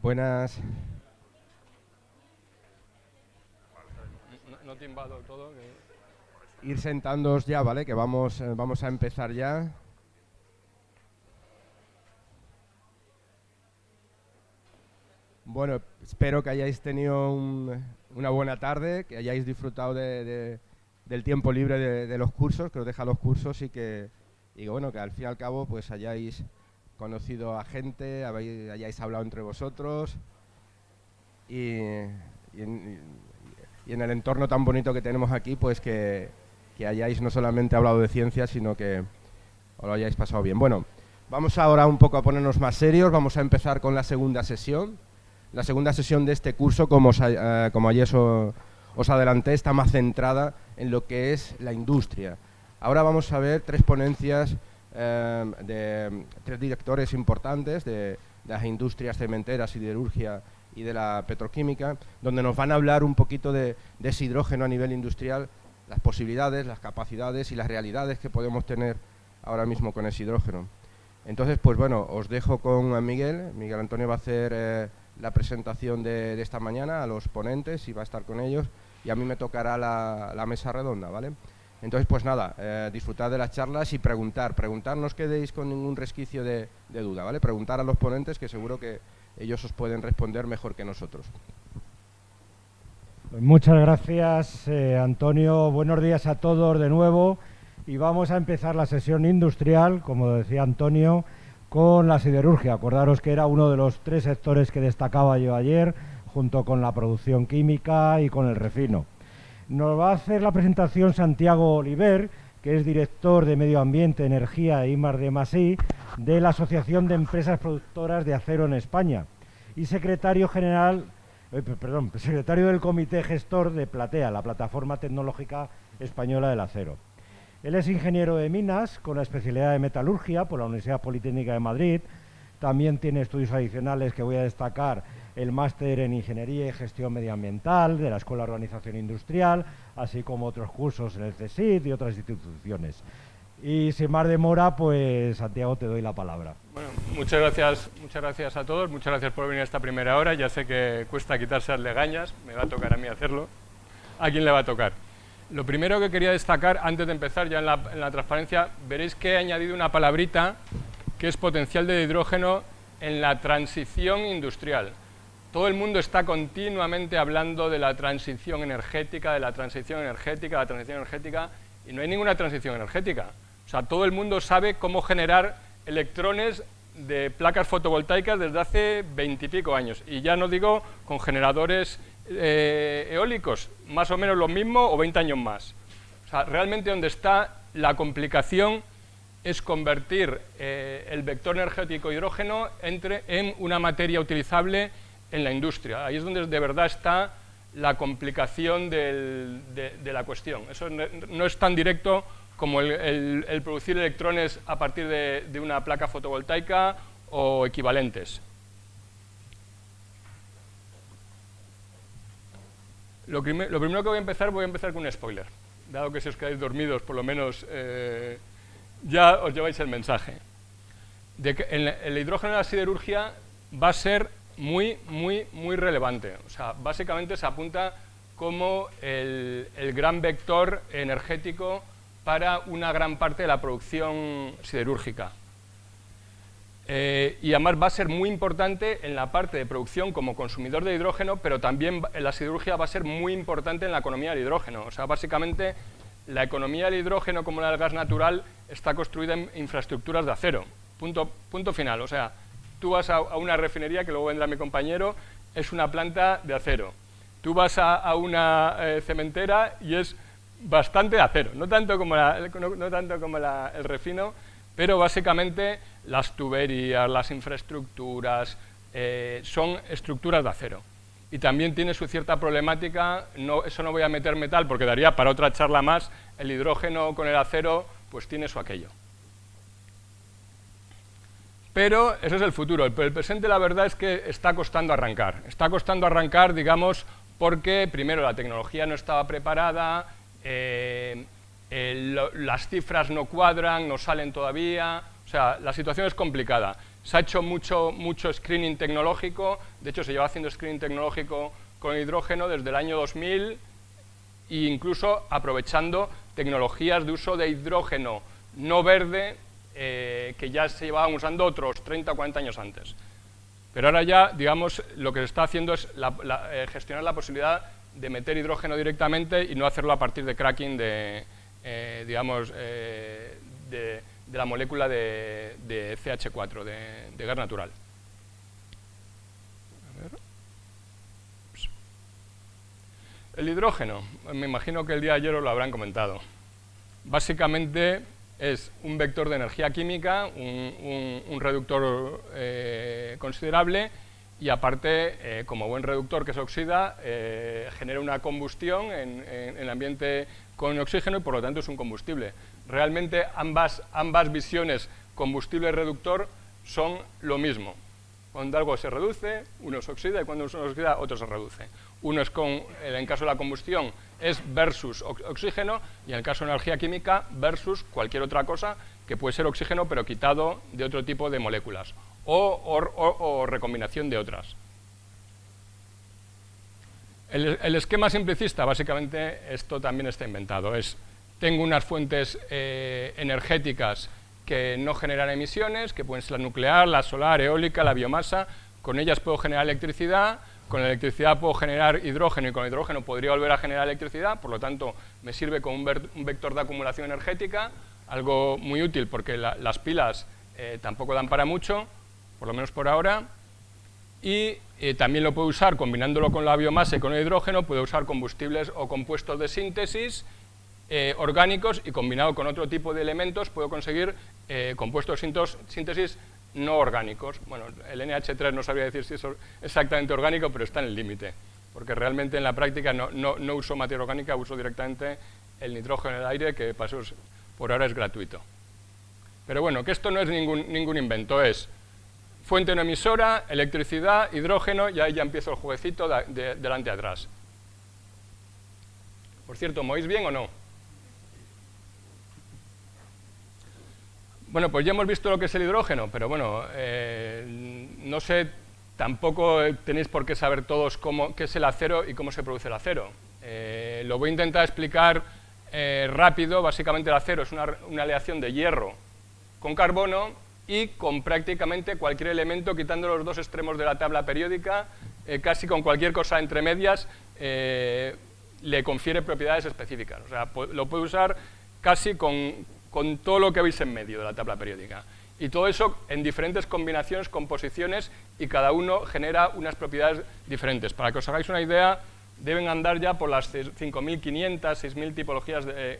Buenas. No te invado todo. Ir sentándoos ya, ¿vale? Que vamos a empezar ya. Bueno, espero que hayáis tenido una buena tarde, que hayáis disfrutado del tiempo libre de los cursos, que os deja los cursos y que bueno, que al fin y al cabo pues hayáis conocido a gente, hayáis hablado entre vosotros y en el entorno tan bonito que tenemos aquí, pues que hayáis no solamente hablado de ciencia, sino que os lo hayáis pasado bien. Bueno, vamos ahora un poco a ponernos más serios, vamos a empezar con la segunda sesión. La segunda sesión de este curso, como ayer os adelanté, está más centrada en lo que es la industria. Ahora vamos a ver tres ponencias de tres directores importantes de las industrias cementeras, siderurgia y de la petroquímica, donde nos van a hablar un poquito de ese hidrógeno a nivel industrial, las posibilidades, las capacidades y las realidades que podemos tener ahora mismo con ese hidrógeno. Entonces, pues bueno, os dejo con Miguel. Miguel Antonio va a hacer la presentación de esta mañana a los ponentes y va a estar con ellos, y a mí me tocará la mesa redonda, ¿vale? Entonces, pues nada, disfrutad de las charlas y preguntar, no os quedéis con ningún resquicio de duda, ¿vale? Preguntar a los ponentes, que seguro que ellos os pueden responder mejor que nosotros. Pues muchas gracias, Antonio. Buenos días a todos de nuevo, y vamos a empezar la sesión industrial, como decía Antonio, con la siderurgia. Acordaros que era uno de los tres sectores que destacaba yo ayer, junto con la producción química y con el refino. Nos va a hacer la presentación Santiago Oliver, que es director de Medio Ambiente, Energía e I+D+I de la Asociación de Empresas Productoras de Acero en España, y secretario del Comité Gestor de Platea, la plataforma tecnológica española del acero. Él es ingeniero de minas con la especialidad de metalurgia por la Universidad Politécnica de Madrid. También tiene estudios adicionales que voy a destacar: el máster en Ingeniería y Gestión Medioambiental de la Escuela de Organización Industrial, así como otros cursos en el CSIC y otras instituciones. Y sin más demora, pues Santiago, te doy la palabra. Bueno, muchas gracias a todos, muchas gracias por venir a esta primera hora. Ya sé que cuesta quitarse las legañas, me va a tocar a mí hacerlo. ¿A quién le va a tocar? Lo primero que quería destacar, antes de empezar ya en la transparencia, veréis que he añadido una palabrita que es potencial de hidrógeno en la transición industrial. Todo el mundo está continuamente hablando de la transición energética, y no hay ninguna transición energética. O sea, todo el mundo sabe cómo generar electrones de placas fotovoltaicas desde hace 20 y pico años, y ya no digo con generadores eólicos, más o menos lo mismo o 20 años más. O sea, realmente donde está la complicación es convertir el vector energético hidrógeno en una materia utilizable en la industria. Ahí es donde de verdad está la complicación de la cuestión. Eso no es tan directo como el producir electrones a partir de una placa fotovoltaica o equivalentes. Lo primero que voy a empezar con un spoiler. Dado que si os quedáis dormidos, por lo menos ya os lleváis el mensaje. De que el hidrógeno en la siderurgia va a ser muy relevante. O sea, básicamente se apunta como el gran vector energético para una gran parte de la producción siderúrgica. Y además va a ser muy importante en la parte de producción como consumidor de hidrógeno, pero también en la siderurgia va a ser muy importante en la economía del hidrógeno. O sea, básicamente la economía del hidrógeno, como la del gas natural, está construida en infraestructuras de acero. Punto final. O sea, tú vas a una refinería, que luego vendrá mi compañero, es una planta de acero. Tú vas a una cementera y es bastante de acero, no tanto como el refino, pero básicamente las tuberías, las infraestructuras, son estructuras de acero. Y también tiene su cierta problemática, eso no voy a meter metal porque daría para otra charla más, el hidrógeno con el acero pues tiene su aquello. Pero eso es el futuro. El presente, la verdad es que está costando arrancar. Está costando arrancar, digamos, porque primero la tecnología no estaba preparada, las cifras no cuadran, no salen todavía. O sea, la situación es complicada. Se ha hecho mucho screening tecnológico, de hecho se lleva haciendo screening tecnológico con hidrógeno desde el año 2000 e incluso aprovechando tecnologías de uso de hidrógeno no verde que ya se llevaban usando otros 30 o 40 años antes. Pero ahora ya, digamos, lo que se está haciendo es gestionar la posibilidad de meter hidrógeno directamente y no hacerlo a partir de cracking de la molécula de CH4, de gas natural. A ver. El hidrógeno, me imagino que el día de ayer os lo habrán comentado. Básicamente es un vector de energía química, un reductor considerable, y aparte, como buen reductor que se oxida, genera una combustión en el ambiente con oxígeno y por lo tanto es un combustible. Realmente ambas visiones, combustible y reductor, son lo mismo. Cuando algo se reduce, uno se oxida, y cuando uno se oxida, otro se reduce. Uno es en caso de la combustión, es versus oxígeno, y en el caso de energía química, versus cualquier otra cosa que puede ser oxígeno, pero quitado de otro tipo de moléculas, o recombinación de otras. El esquema simplicista, básicamente, esto también está inventado. Tengo unas fuentes energéticas que no generan emisiones, que pueden ser la nuclear, la solar, eólica, la biomasa. Con ellas puedo generar electricidad, con la electricidad puedo generar hidrógeno y con el hidrógeno podría volver a generar electricidad, por lo tanto me sirve como un vector de acumulación energética, algo muy útil porque las pilas tampoco dan para mucho, por lo menos por ahora, y también lo puedo usar combinándolo con la biomasa y con el hidrógeno, puedo usar combustibles o compuestos de síntesis orgánicos, y combinado con otro tipo de elementos puedo conseguir compuestos de síntesis no orgánicos. Bueno, el NH3 no sabría decir si es exactamente orgánico, pero está en el límite, porque realmente en la práctica no uso materia orgánica, uso directamente el nitrógeno en el aire, que por ahora es gratuito. Pero bueno, que esto no es ningún invento, es fuente no emisora, electricidad, hidrógeno, y ahí ya empiezo el jueguecito de delante a atrás. Por cierto, ¿me oís bien o no? Bueno, pues ya hemos visto lo que es el hidrógeno, pero bueno, no sé, tampoco tenéis por qué saber todos qué es el acero y cómo se produce el acero. Lo voy a intentar explicar rápido. Básicamente el acero es una aleación de hierro con carbono y con prácticamente cualquier elemento, quitando los dos extremos de la tabla periódica, casi con cualquier cosa entre medias, le confiere propiedades específicas. O sea, lo puede usar casi con todo lo que veis en medio de la tabla periódica. Y todo eso en diferentes combinaciones, composiciones, y cada uno genera unas propiedades diferentes. Para que os hagáis una idea, deben andar ya por las 5.500, 6.000 tipologías de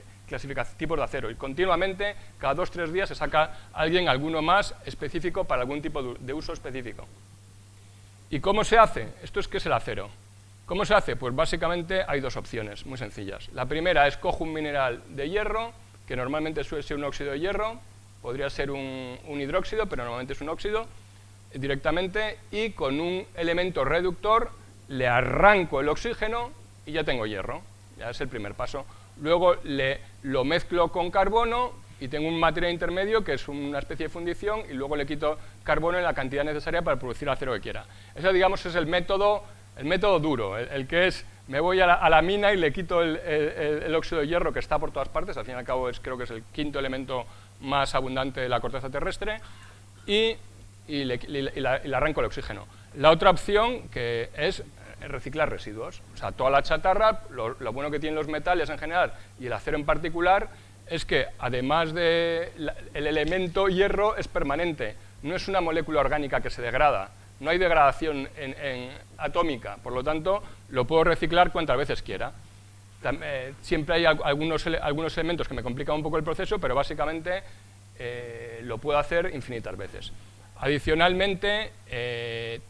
tipos de acero. Y continuamente, cada 2 o 3 días, se saca alguno más específico para algún tipo de uso específico. ¿Y cómo se hace? ¿Esto es qué es el acero? ¿Cómo se hace? Pues básicamente hay dos opciones muy sencillas. La primera es cojo un mineral de hierro, que normalmente suele ser un óxido de hierro, podría ser un hidróxido, pero normalmente es un óxido, directamente, y con un elemento reductor le arranco el oxígeno y ya tengo hierro. Ya es el primer paso. Luego lo mezclo con carbono y tengo un material intermedio que es una especie de fundición, y luego le quito carbono en la cantidad necesaria para producir el acero que quiera. Ese, digamos, es el método duro, el que es: me voy a la mina y le quito el óxido de hierro, que está por todas partes, al fin y al cabo creo que es el quinto elemento más abundante de la corteza terrestre, y le arranco el oxígeno. La otra opción, que es reciclar residuos, o sea, toda la chatarra, lo bueno que tienen los metales en general y el acero en particular, es que además del elemento hierro es permanente, no es una molécula orgánica que se degrada, no hay degradación atómica, por lo tanto lo puedo reciclar cuantas veces quiera. Siempre hay algunos elementos que me complican un poco el proceso, pero básicamente lo puedo hacer infinitas veces. Adicionalmente,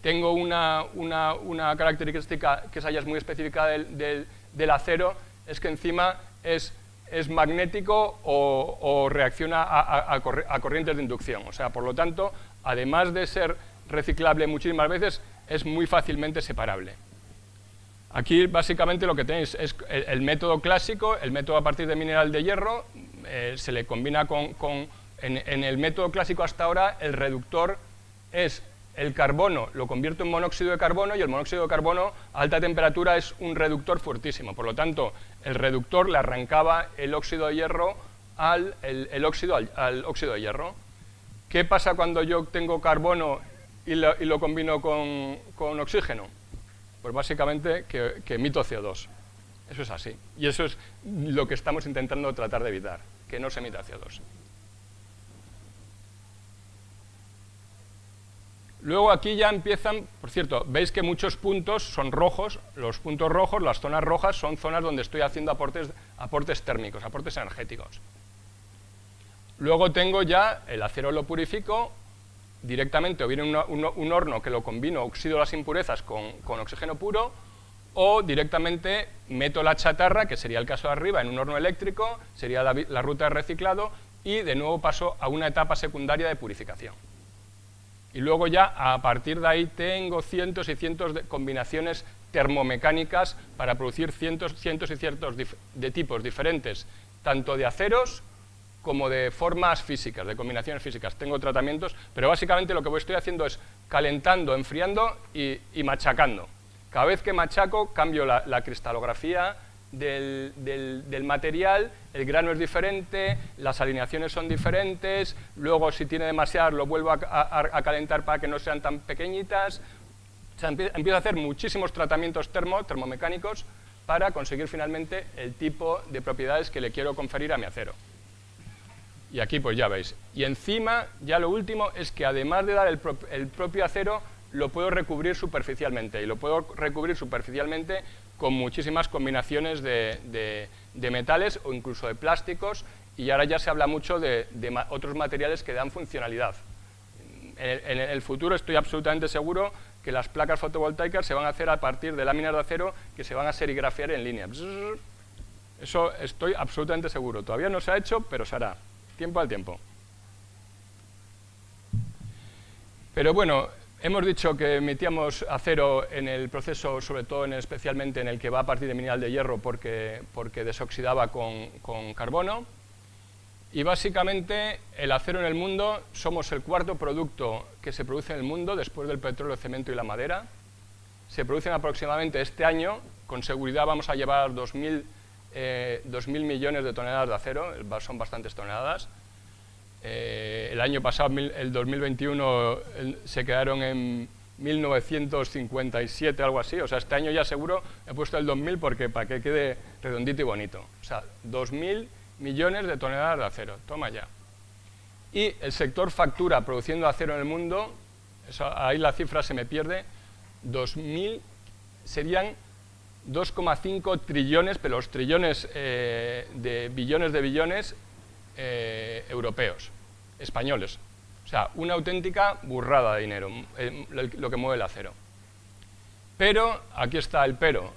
tengo una característica que esa ya es muy específica del acero, es que encima es magnético o reacciona a corrientes de inducción. O sea, por lo tanto, además de ser reciclable muchísimas veces, es muy fácilmente separable. Aquí básicamente lo que tenéis es el método clásico, el método a partir de mineral de hierro, se le combina en el método clásico hasta ahora el reductor es el carbono, lo convierto en monóxido de carbono, y el monóxido de carbono a alta temperatura es un reductor fuertísimo. Por lo tanto, el reductor le arrancaba el óxido de hierro al óxido de hierro. ¿Qué pasa cuando yo tengo carbono y lo combino con oxígeno? Pues básicamente que emito CO2. Eso es así. Y eso es lo que estamos intentando tratar de evitar, que no se emita CO2. Luego aquí ya empiezan, por cierto, veis que muchos puntos son rojos. Los puntos rojos, las zonas rojas, son zonas donde estoy haciendo aportes térmicos, aportes energéticos. Luego tengo ya el acero, lo purifico directamente, o bien un horno que lo combino, oxido las impurezas con oxígeno puro, o directamente meto la chatarra, que sería el caso de arriba, en un horno eléctrico, sería la ruta de reciclado, y de nuevo paso a una etapa secundaria de purificación. Y luego ya, a partir de ahí, tengo cientos y cientos de combinaciones termomecánicas para producir cientos y cientos de tipos diferentes, tanto de aceros como de formas físicas, de combinaciones físicas. Tengo tratamientos, pero básicamente lo que estoy haciendo es calentando, enfriando y machacando. Cada vez que machaco, cambio la cristalografía del material, el grano es diferente, las alineaciones son diferentes, luego si tiene demasiado lo vuelvo a calentar para que no sean tan pequeñitas. O sea, empiezo a hacer muchísimos tratamientos termomecánicos para conseguir finalmente el tipo de propiedades que le quiero conferir a mi acero. Y aquí pues ya veis. Y encima, ya lo último, es que además de dar el propio acero, lo puedo recubrir superficialmente, y lo puedo recubrir superficialmente con muchísimas combinaciones de metales o incluso de plásticos, y ahora ya se habla mucho de otros materiales que dan funcionalidad. En el futuro estoy absolutamente seguro que las placas fotovoltaicas se van a hacer a partir de láminas de acero que se van a serigrafiar en línea. Eso estoy absolutamente seguro. Todavía no se ha hecho, pero se hará. Tiempo al tiempo. Pero bueno, hemos dicho que emitíamos acero en el proceso, sobre todo especialmente en el que va a partir de mineral de hierro, porque desoxidaba con carbono. Y básicamente el acero en el mundo, somos el cuarto producto que se produce en el mundo después del petróleo, el cemento y la madera. Se producen aproximadamente este año, con seguridad vamos a llevar 2.000 millones de toneladas de acero, son bastantes toneladas. El año pasado, el 2021, se quedaron en 1957, algo así. O sea, este año ya seguro he puesto el 2000 porque para que quede redondito y bonito. O sea, 2.000 millones de toneladas de acero. Toma ya. Y el sector factura produciendo acero en el mundo, ahí la cifra se me pierde, 2.000 serían 2,5 trillones, pero los trillones de billones europeos, españoles. O sea, una auténtica burrada de dinero, lo que mueve el acero. Pero, aquí está el pero,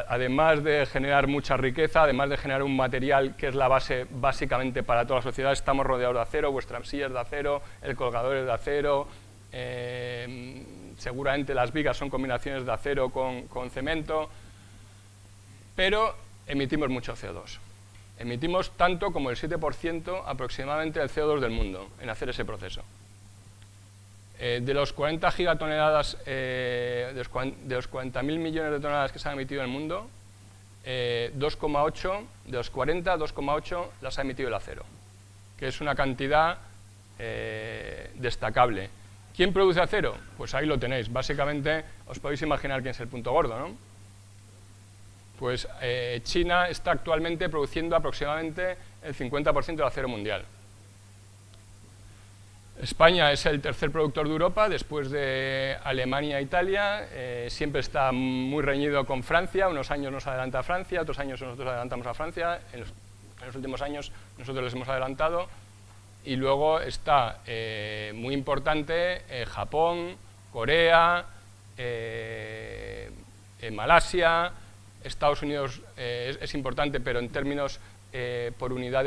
además de generar mucha riqueza, además de generar un material que es la base básicamente para toda la sociedad, estamos rodeados de acero, vuestras sillas de acero, el colgador es de acero, seguramente las vigas son combinaciones de acero con cemento, pero emitimos mucho CO2. Emitimos tanto como el 7% aproximadamente del CO2 del mundo en hacer ese proceso. De los 40 gigatoneladas, de los 40.000 millones de toneladas que se han emitido en el mundo, 2,8, de los 40, 2,8 las ha emitido el acero, que es una cantidad destacable. ¿Quién produce acero? Pues ahí lo tenéis. Básicamente, os podéis imaginar quién es el punto gordo, ¿no? Pues China está actualmente produciendo aproximadamente el 50% del acero mundial. España es el tercer productor de Europa, después de Alemania e Italia. Siempre está muy reñido con Francia. Unos años nos adelanta Francia, otros años nosotros adelantamos a Francia. En los últimos años nosotros les hemos adelantado. Y luego está muy importante Japón, Corea, Malasia. Estados Unidos es importante, pero en términos por unidad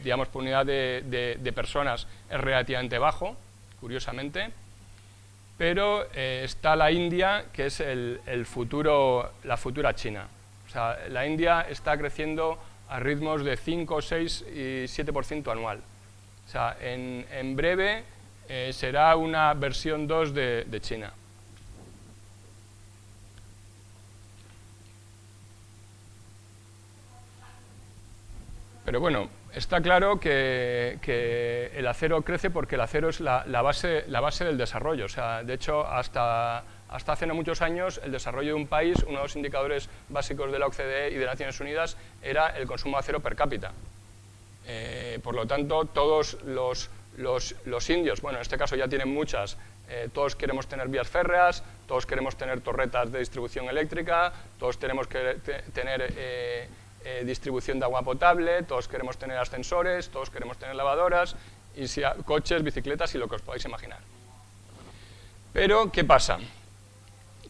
digamos, por unidad de personas es relativamente bajo, curiosamente. Pero está la India, que es la futura China. O sea, la India está creciendo a ritmos de 5, 6 y 7% anual. O sea, en breve será una versión 2 de China. Pero bueno, está claro que el acero crece porque el acero es la base del desarrollo. O sea, de hecho, hasta hace no muchos años, el desarrollo de un país, uno de los indicadores básicos de la OCDE y de Naciones Unidas, era el consumo de acero per cápita. Por lo tanto, todos los indios, bueno, en este caso ya tienen muchas, todos queremos tener vías férreas, todos queremos tener torretas de distribución eléctrica, todos tenemos que tener distribución de agua potable, todos queremos tener ascensores, todos queremos tener lavadoras, y coches, bicicletas y lo que os podáis imaginar. Pero, ¿qué pasa?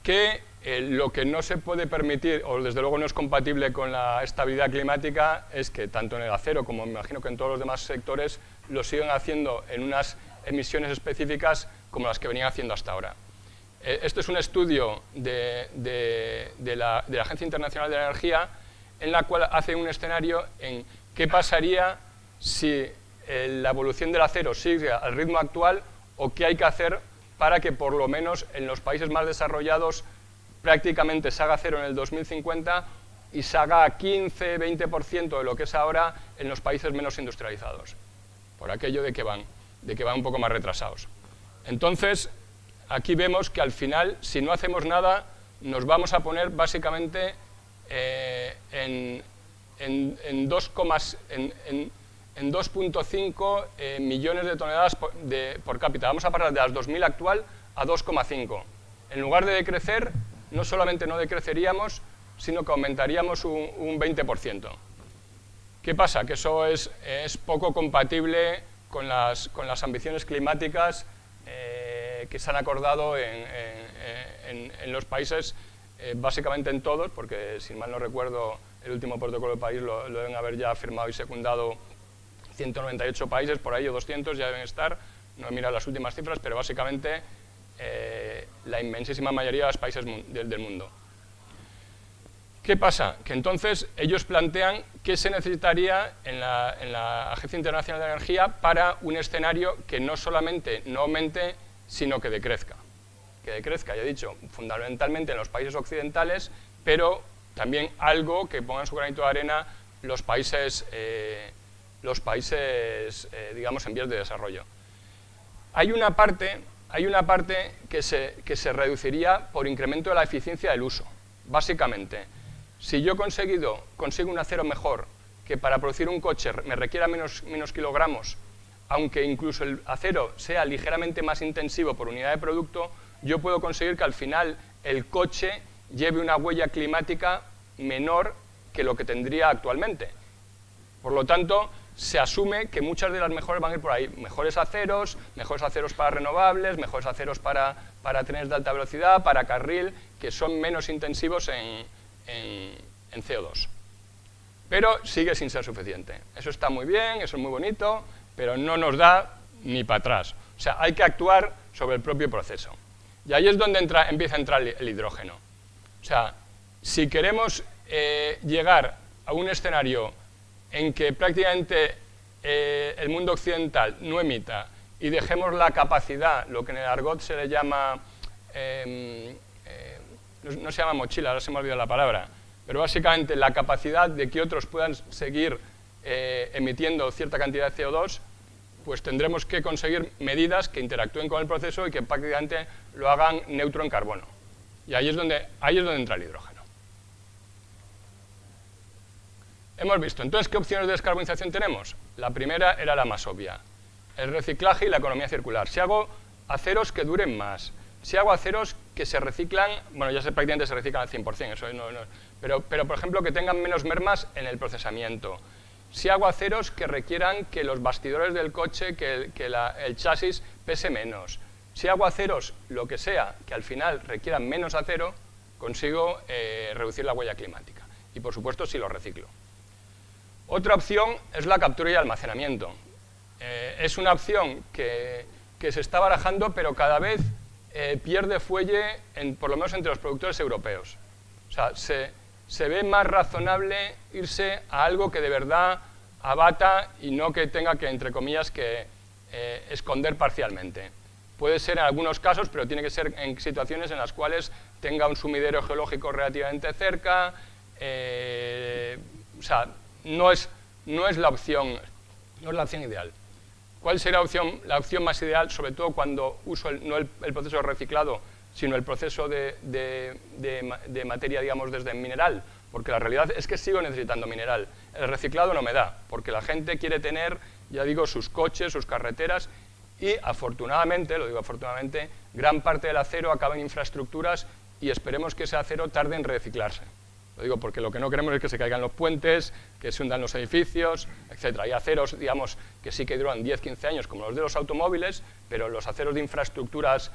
Que lo que no se puede permitir, o desde luego no es compatible con la estabilidad climática, es que tanto en el acero como me imagino que en todos los demás sectores lo siguen haciendo en unas emisiones específicas como las que venían haciendo hasta ahora. Esto es un estudio de la Agencia Internacional de la Energía, en la cual hace un escenario en qué pasaría si la evolución del acero sigue al ritmo actual o qué hay que hacer para que por lo menos en los países más desarrollados prácticamente se haga cero en el 2050 y se haga 15-20% de lo que es ahora en los países menos industrializados, por aquello de que van un poco más retrasados. Entonces, aquí vemos que al final, si no hacemos nada, nos vamos a poner básicamente en 2,5 millones de toneladas por cápita. Vamos a pasar de las 2.000 actual a 2,5. En lugar de decrecer, no solamente no decreceríamos, sino que aumentaríamos un 20%. ¿Qué pasa? Que eso es poco compatible con las ambiciones climáticas que se han acordado en los países, básicamente en todos, porque si mal no recuerdo, el último protocolo de París lo deben haber ya firmado y secundado 198 países, por ahí, o 200 ya deben estar, no he mirado las últimas cifras, pero básicamente la inmensísima mayoría de los países del mundo. ¿Qué pasa? Que entonces ellos plantean qué se necesitaría en la Agencia Internacional de la Energía para un escenario que no solamente no aumente, sino que decrezca. Que decrezca, ya he dicho, fundamentalmente en los países occidentales, pero también algo que pongan su granito de arena los países digamos, en vías de desarrollo. Hay una parte que se reduciría por incremento de la eficiencia del uso. Básicamente, si yo consigo un acero mejor, que para producir un coche me requiera menos kilogramos, aunque incluso el acero sea ligeramente más intensivo por unidad de producto, yo puedo conseguir que al final el coche lleve una huella climática menor que lo que tendría actualmente. Por lo tanto, se asume que muchas de las mejoras van a ir por ahí. Mejores aceros para renovables, mejores aceros para trenes de alta velocidad, para carril, que son menos intensivos en CO2. Pero sigue sin ser suficiente. Eso está muy bien, eso es muy bonito, pero no nos da ni para atrás. O sea, hay que actuar sobre el propio proceso. Y ahí es donde empieza a entrar el hidrógeno. O sea, si queremos llegar a un escenario en que prácticamente el mundo occidental no emita y dejemos la capacidad, lo que en el argot se le llama, no se llama mochila, ahora se me ha olvidado la palabra, pero básicamente la capacidad de que otros puedan seguir emitiendo cierta cantidad de CO2, pues tendremos que conseguir medidas que interactúen con el proceso y que prácticamente lo hagan neutro en carbono. Y ahí es donde entra el hidrógeno. Hemos visto, entonces, ¿qué opciones de descarbonización tenemos? La primera era la más obvia, el reciclaje y la economía circular. Si hago aceros que duren más, si hago aceros que se reciclan, bueno, ya prácticamente se reciclan al 100%, eso pero por ejemplo que tengan menos mermas en el procesamiento. Si hago aceros que requieran que los bastidores del coche, que el chasis pese menos. Si hago aceros, lo que sea, que al final requieran menos acero, consigo reducir la huella climática. Y por supuesto, si lo reciclo. Otra opción es la captura y almacenamiento. Es una opción que se está barajando, pero cada vez pierde fuelle, por lo menos entre los productores europeos. O sea, se ve más razonable irse a algo que de verdad abata y no que tenga que, entre comillas, que esconder parcialmente. Puede ser en algunos casos, pero tiene que ser en situaciones en las cuales tenga un sumidero geológico relativamente cerca. O sea, no es la opción ideal. ¿Cuál sería la opción más ideal? Sobre todo cuando uso no el proceso de reciclado, sino el proceso de materia, digamos, desde mineral. Porque la realidad es que sigo necesitando mineral. El reciclado no me da, porque la gente quiere tener, ya digo, sus coches, sus carreteras, y afortunadamente, lo digo afortunadamente, gran parte del acero acaba en infraestructuras y esperemos que ese acero tarde en reciclarse. Lo digo porque lo que no queremos es que se caigan los puentes, que se hundan los edificios, etc. Hay aceros, digamos, que sí que duran 10-15 años, como los de los automóviles, pero los aceros de infraestructuras,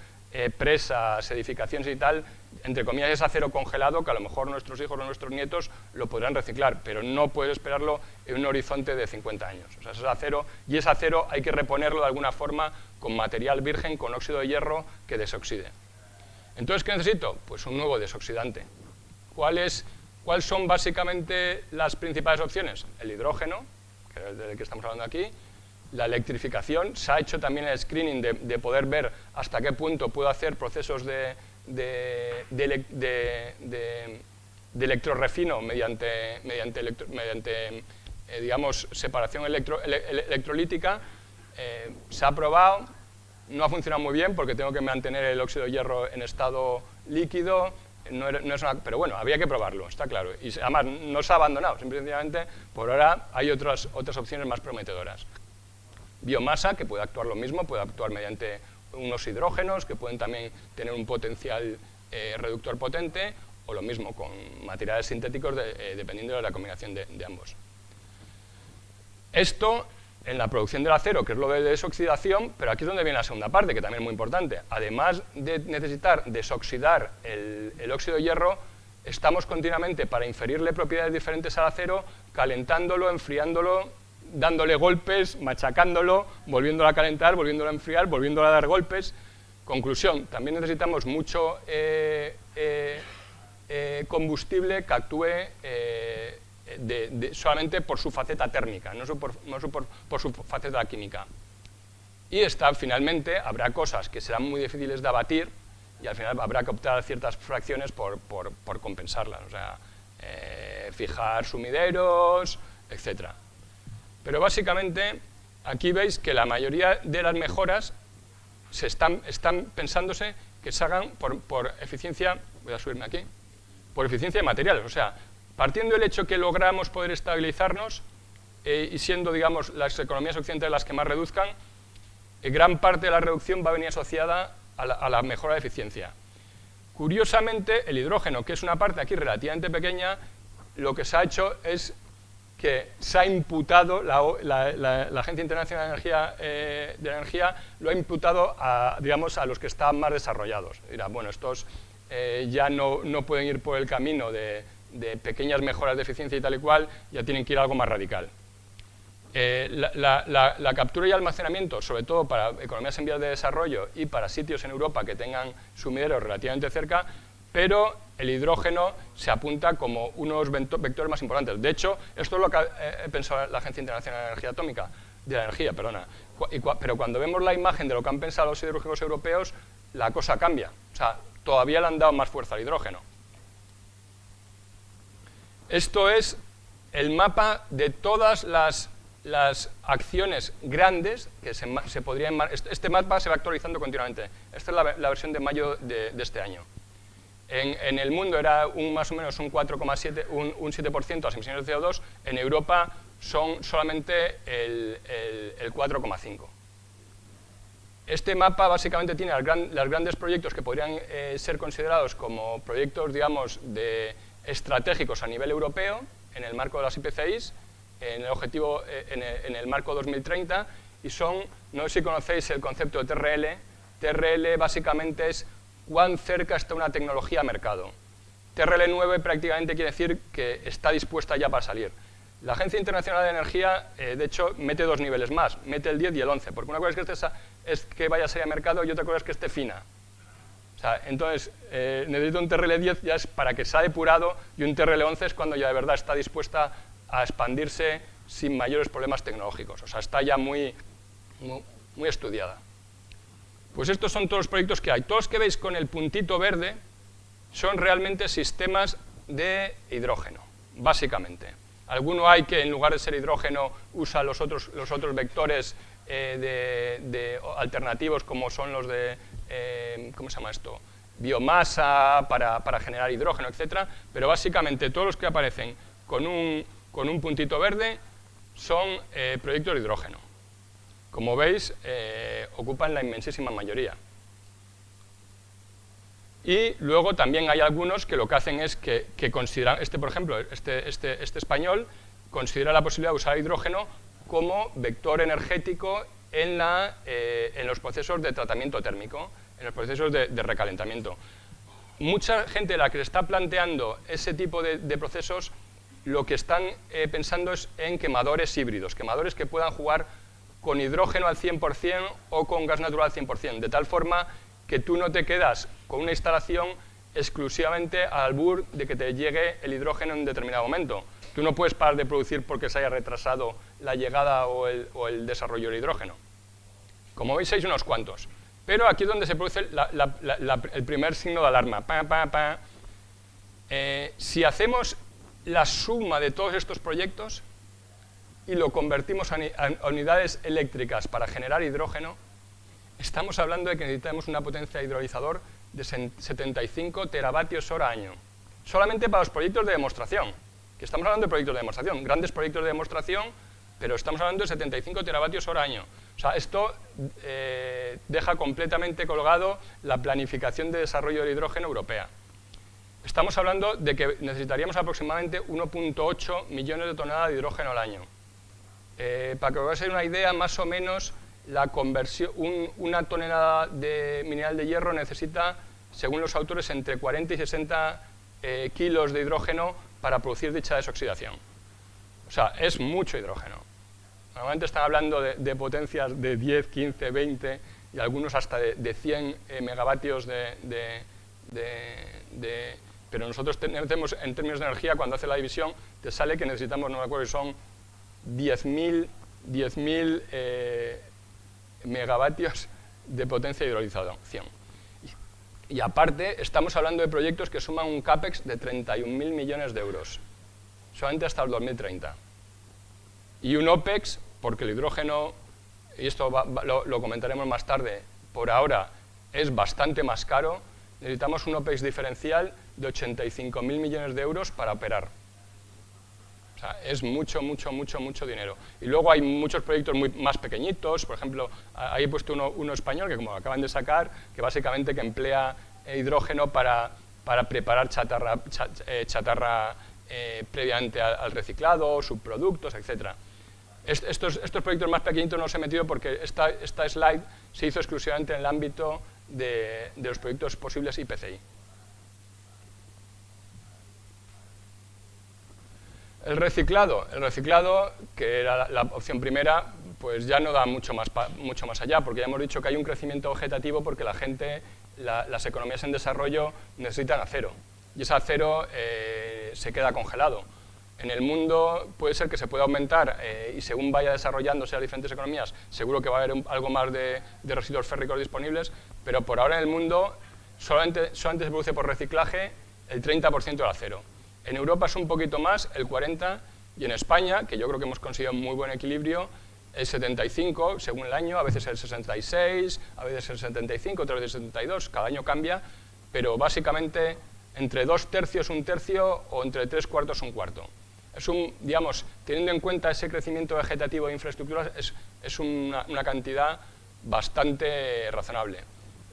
presas, edificaciones y tal, entre comillas, es acero congelado que a lo mejor nuestros hijos o nuestros nietos lo podrán reciclar, pero no puedes esperarlo en un horizonte de 50 años. O sea, ese es acero, y ese acero hay que reponerlo de alguna forma con material virgen, con óxido de hierro que desoxide. Entonces, ¿qué necesito? Pues un nuevo desoxidante. ¿Cuáles son básicamente las principales opciones? El hidrógeno, que es del que estamos hablando aquí, la electrificación. Se ha hecho también el screening de poder ver hasta qué punto puedo hacer procesos de electrorefino mediante digamos, separación electrolítica. Se ha probado, no ha funcionado muy bien porque tengo que mantener el óxido de hierro en estado líquido. Pero bueno, había que probarlo, está claro. Y además no se ha abandonado, simplemente por ahora hay otras opciones más prometedoras. Biomasa, que puede actuar lo mismo, puede actuar mediante unos hidrógenos, que pueden también tener un potencial reductor potente, o lo mismo con materiales sintéticos, dependiendo de la combinación de ambos. Esto en la producción del acero, que es lo de desoxidación, pero aquí es donde viene la segunda parte, que también es muy importante. Además de necesitar desoxidar el óxido de hierro, estamos continuamente, para inferirle propiedades diferentes al acero, calentándolo, enfriándolo, dándole golpes, machacándolo, volviéndolo a calentar, volviéndolo a enfriar, volviéndolo a dar golpes. Conclusión, también necesitamos mucho combustible que actúe solamente por su faceta térmica, no por su faceta química. Y finalmente habrá cosas que serán muy difíciles de abatir y al final habrá que optar a ciertas fracciones por compensarlas, o sea, fijar sumideros, etc. Pero básicamente aquí veis que la mayoría de las mejoras están pensándose que se hagan por eficiencia, voy a subirme aquí, por eficiencia de materiales, o sea, partiendo del hecho que logramos poder estabilizarnos y siendo, digamos, las economías occidentales las que más reduzcan, gran parte de la reducción va a venir asociada a la mejora de eficiencia. Curiosamente, el hidrógeno, que es una parte aquí relativamente pequeña, lo que se ha hecho es que se ha imputado, la Agencia Internacional de Energía lo ha imputado digamos, a los que están más desarrollados. Dirán, bueno, estos ya no pueden ir por el camino de pequeñas mejoras de eficiencia y tal y cual, ya tienen que ir a algo más radical. La captura y almacenamiento, sobre todo para economías en vías de desarrollo y para sitios en Europa que tengan sumideros relativamente cerca, pero el hidrógeno se apunta como unos vectores más importantes. De hecho, esto es lo que ha pensado la Agencia Internacional de la Energía, pero cuando vemos la imagen de lo que han pensado los siderúrgicos europeos, la cosa cambia. O sea, todavía le han dado más fuerza al hidrógeno. Esto es el mapa de todas las acciones grandes que se podrían... Este mapa se va actualizando continuamente. Esta es la versión de mayo de este año. En el mundo era más o menos un 4,7, un 7% las emisiones de CO2. En Europa son solamente el 4,5%. Este mapa básicamente tiene los grandes proyectos que podrían ser considerados como proyectos, digamos, estratégicos a nivel europeo, en el marco de las IPCIs, en el objetivo, en el marco 2030, y no sé si conocéis el concepto de TRL. TRL básicamente es cuán cerca está una tecnología a mercado. TRL 9 prácticamente quiere decir que está dispuesta ya para salir. La Agencia Internacional de Energía, de hecho, mete dos niveles más, mete el 10 y el 11, porque una cosa es que vaya a salir a mercado y otra cosa es que esté fina. O sea, entonces, necesito un TRL 10 ya es para que se ha depurado, y un TRL 11 es cuando ya de verdad está dispuesta a expandirse sin mayores problemas tecnológicos. O sea, está ya muy muy estudiada. Pues estos son todos los proyectos que hay. Todos los que veis con el puntito verde son realmente sistemas de hidrógeno, básicamente. Alguno hay que en lugar de ser hidrógeno usa los otros vectores alternativos como son los de, ¿cómo se llama esto? Biomasa para generar hidrógeno, etc. Pero básicamente todos los que aparecen con un puntito verde son proyectos de hidrógeno. Como veis, ocupan la inmensísima mayoría. Y luego también hay algunos que lo que hacen es que consideran, por ejemplo, este español, considera la posibilidad de usar hidrógeno como vector energético en los procesos de tratamiento térmico, en los procesos de recalentamiento. Mucha gente a la que le está planteando ese tipo de procesos, lo que están pensando es en quemadores híbridos, quemadores que puedan jugar con hidrógeno al 100% o con gas natural al 100%, de tal forma que tú no te quedas con una instalación exclusivamente al albur de que te llegue el hidrógeno en un determinado momento. Tú no puedes parar de producir porque se haya retrasado la llegada o el desarrollo del hidrógeno. Como veis, hay unos cuantos. Pero aquí es donde se produce el primer signo de alarma. Si hacemos la suma de todos estos proyectos y lo convertimos a unidades eléctricas para generar hidrógeno, estamos hablando de que necesitamos una potencia hidrolizador de 75 teravatios hora año. Solamente para los proyectos de demostración, que estamos hablando de proyectos de demostración, grandes proyectos de demostración, pero estamos hablando de 75 teravatios hora año. O sea, esto deja completamente colgado la planificación de desarrollo del hidrógeno europea. Estamos hablando de que necesitaríamos aproximadamente 1,8 millones de toneladas de hidrógeno al año. Para que os hagáis una idea, más o menos, la conversión, una tonelada de mineral de hierro necesita, según los autores, entre 40 y 60 kilos de hidrógeno para producir dicha desoxidación. O sea, es mucho hidrógeno. Normalmente están hablando de potencias de 10, 15, 20 y algunos hasta de 100 megavatios pero nosotros tenemos, en términos de energía, cuando hace la división, te sale que necesitamos, no me acuerdo si son 10.000 megavatios de potencia de hidrolización. Y aparte, estamos hablando de proyectos que suman un CAPEX de 31.000 millones de euros, solamente hasta el 2030. Y un OPEX, porque el hidrógeno, y esto lo comentaremos más tarde, por ahora es bastante más caro, necesitamos un OPEX diferencial de 85.000 millones de euros para operar. O sea, es mucho dinero. Y luego hay muchos proyectos más pequeñitos, por ejemplo, ahí he puesto uno español, que como acaban de sacar, que básicamente que emplea hidrógeno para preparar chatarra previamente al reciclado, subproductos, etc. Estos proyectos más pequeñitos no los he metido porque esta slide se hizo exclusivamente en el ámbito de los proyectos posibles IPCEI. El reciclado, que era la opción primera, pues ya no da mucho más allá, porque ya hemos dicho que hay un crecimiento vegetativo porque la gente, las economías en desarrollo necesitan acero, y ese acero se queda congelado. En el mundo puede ser que se pueda aumentar y según vaya desarrollándose las diferentes economías, seguro que va a haber algo más de residuos férricos disponibles, pero por ahora en el mundo solamente se produce por reciclaje el 30% del acero. En Europa es un poquito más, el 40%, y en España, que yo creo que hemos conseguido un muy buen equilibrio, el 75% según el año, a veces el 66%, a veces el 75%, otras veces el 72%, cada año cambia, pero básicamente entre 2/3, 1/3 o entre 3/4, 1/4. Es digamos, teniendo en cuenta ese crecimiento vegetativo de infraestructuras, es una cantidad bastante razonable.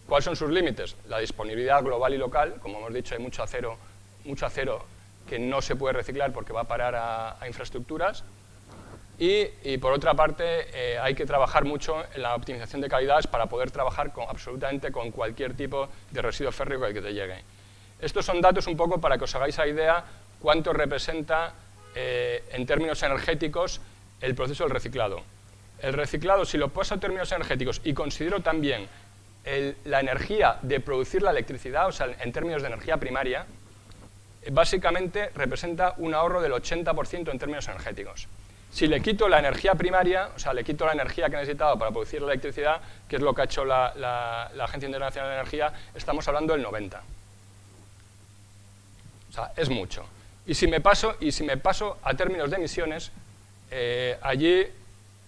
¿Cuáles son sus límites? La disponibilidad global y local, como hemos dicho, hay mucho acero que no se puede reciclar porque va a parar a infraestructuras. Y por otra parte, hay que trabajar mucho en la optimización de calidades para poder trabajar absolutamente con cualquier tipo de residuo férrico que te llegue. Estos son datos un poco para que os hagáis la idea cuánto representa en términos energéticos el proceso del reciclado. El reciclado, si lo paso a términos energéticos y considero también la energía de producir la electricidad, o sea, en términos de energía primaria, básicamente representa un ahorro del 80% en términos energéticos. Si le quito la energía primaria, o sea, le quito la energía que necesitaba para producir la electricidad, que es lo que ha hecho la Agencia Internacional de Energía, estamos hablando del 90. O sea, es mucho. Y si me paso a términos de emisiones, allí